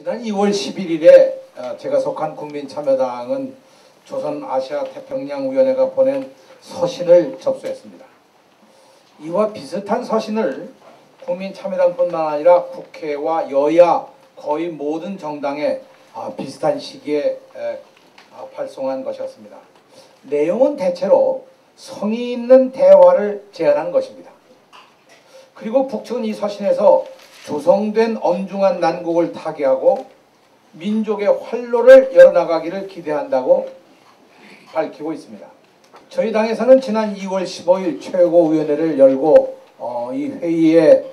지난 2월 11일에 제가 속한 국민참여당은 조선아시아태평양위원회가 보낸 서신을 접수했습니다. 이와 비슷한 서신을 국민참여당뿐만 아니라 국회와 여야 거의 모든 정당에 비슷한 시기에 발송한 것이었습니다. 내용은 대체로 성의 있는 대화를 제안한 것입니다. 그리고 북측은 이 서신에서 조성된 엄중한 난국을 타개하고 민족의 활로를 열어나가기를 기대한다고 밝히고 있습니다. 저희 당에서는 지난 2월 15일 최고위원회를 열고 이 회의의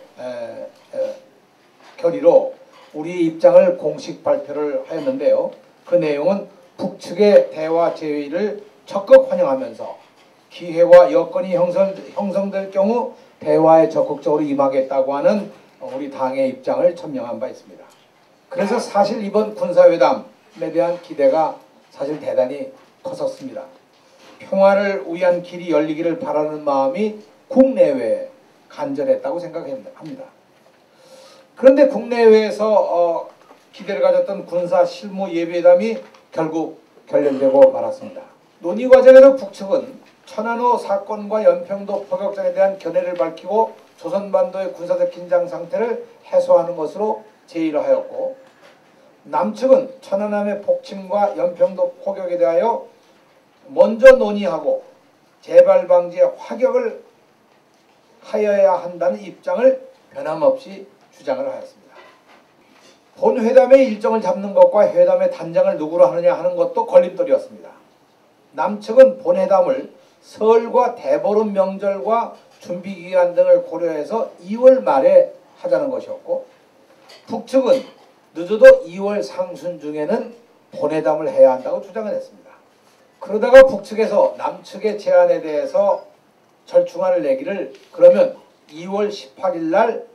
결의로 우리 입장을 공식 발표를 하였는데요. 그 내용은 북측의 대화 제의를 적극 환영하면서 기회와 여건이 형성될 경우 대화에 적극적으로 임하겠다고 하는 우리 당의 입장을 천명한 바 있습니다. 그래서 사실 이번 군사회담에 대한 기대가 사실 대단히 컸었습니다. 평화를 위한 길이 열리기를 바라는 마음이 국내외에 간절했다고 생각합니다. 그런데 국내외에서 기대를 가졌던 군사 실무 예비회담이 결국 결렬되고 말았습니다. 논의 과정에서 북측은 천안호 사건과 연평도 포격전에 대한 견해를 밝히고 조선반도의 군사적 긴장 상태를 해소하는 것으로 제의를 하였고, 남측은 천안함의 폭침과 연평도 포격에 대하여 먼저 논의하고 재발 방지에 화격을 하여야 한다는 입장을 변함없이 주장을 하였습니다. 본 회담의 일정을 잡는 것과 회담의 단장을 누구로 하느냐 하는 것도 걸림돌이었습니다. 남측은 본 회담을 설과 대보름 명절과 준비기간 등을 고려해서 2월 말에 하자는 것이었고, 북측은 늦어도 2월 상순 중에는 본회담을 해야 한다고 주장을 했습니다. 그러다가 북측에서 남측의 제안에 대해서 절충안을 내기를 그러면 2월 18일 날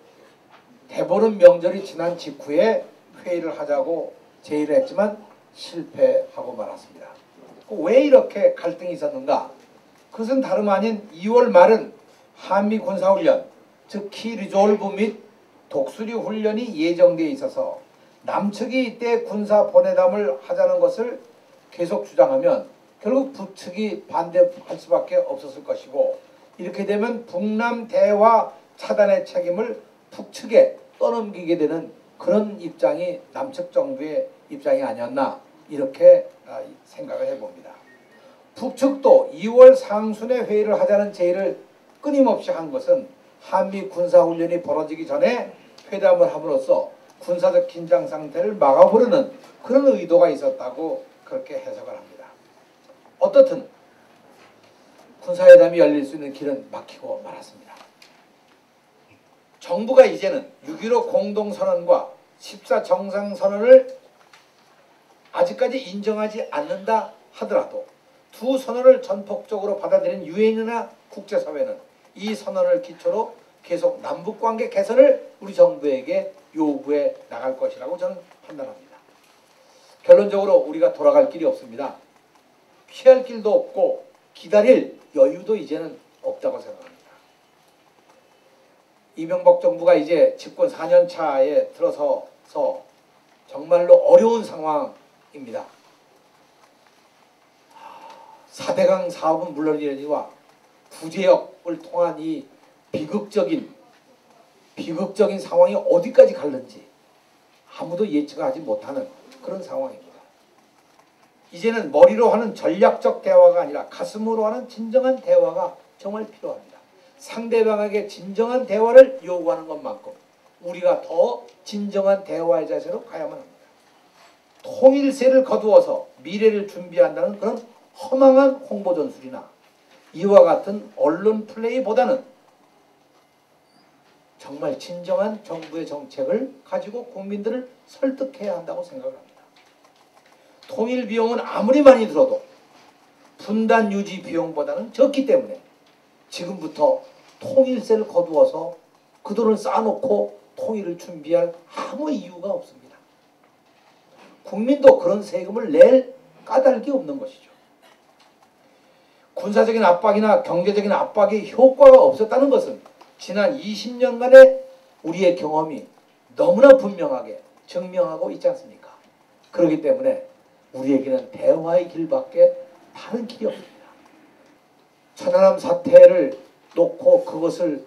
대보름 명절이 지난 직후에 회의를 하자고 제의를 했지만 실패하고 말았습니다. 왜 이렇게 갈등이 있었는가? 그것은 다름 아닌 2월 말은 한미 군사훈련, 즉 키리졸브 및 독수리 훈련이 예정되어 있어서 남측이 이때 군사 본회담을 하자는 것을 계속 주장하면 결국 북측이 반대할 수밖에 없었을 것이고, 이렇게 되면 북남 대화 차단의 책임을 북측에 떠넘기게 되는 그런 입장이 남측 정부의 입장이 아니었나, 이렇게 생각을 해봅니다. 북측도 2월 상순에 회의를 하자는 제의를 끊임없이 한 것은 한미 군사훈련이 벌어지기 전에 회담을 함으로써 군사적 긴장 상태를 막아보려는 그런 의도가 있었다고 그렇게 해석을 합니다. 어떻든 군사회담이 열릴 수 있는 길은 막히고 말았습니다. 정부가 이제는 6.15 공동선언과 14정상선언을 아직까지 인정하지 않는다 하더라도 두 선언을 전폭적으로 받아들인 유엔이나 국제사회는 이 선언을 기초로 계속 남북관계 개선을 우리 정부에게 요구해 나갈 것이라고 저는 판단합니다. 결론적으로 우리가 돌아갈 길이 없습니다. 피할 길도 없고 기다릴 여유도 이제는 없다고 생각합니다. 이명박 정부가 이제 집권 4년 차에 들어서서 정말로 어려운 상황입니다. 4대강 사업은 물론이니와 구제역을 통한 이 비극적인 상황이 어디까지 갈는지 아무도 예측하지 못하는 그런 상황입니다. 이제는 머리로 하는 전략적 대화가 아니라 가슴으로 하는 진정한 대화가 정말 필요합니다. 상대방에게 진정한 대화를 요구하는 것만큼 우리가 더 진정한 대화의 자세로 가야만 합니다. 통일세를 거두어서 미래를 준비한다는 그런 허망한 홍보 전술이나 이와 같은 언론 플레이보다는 정말 진정한 정부의 정책을 가지고 국민들을 설득해야 한다고 생각을 합니다. 통일 비용은 아무리 많이 들어도 분단 유지 비용보다는 적기 때문에 지금부터 통일세를 거두어서 그 돈을 쌓아놓고 통일을 준비할 아무 이유가 없습니다. 국민도 그런 세금을 낼 까닭이 없는 것이죠. 군사적인 압박이나 경제적인 압박이 효과가 없었다는 것은 지난 20년간의 우리의 경험이 너무나 분명하게 증명하고 있지 않습니까? 그렇기 때문에 우리에게는 대화의 길밖에 다른 길이 없습니다. 천안함 사태를 놓고 그것을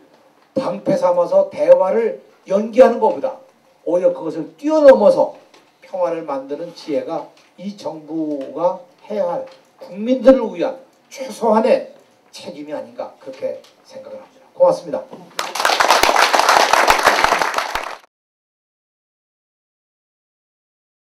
방패 삼아서 대화를 연기하는 것보다 오히려 그것을 뛰어넘어서 평화를 만드는 지혜가 이 정부가 해야 할 국민들을 위한 최소한의 책임이 아닌가 그렇게 생각을 합니다. 고맙습니다.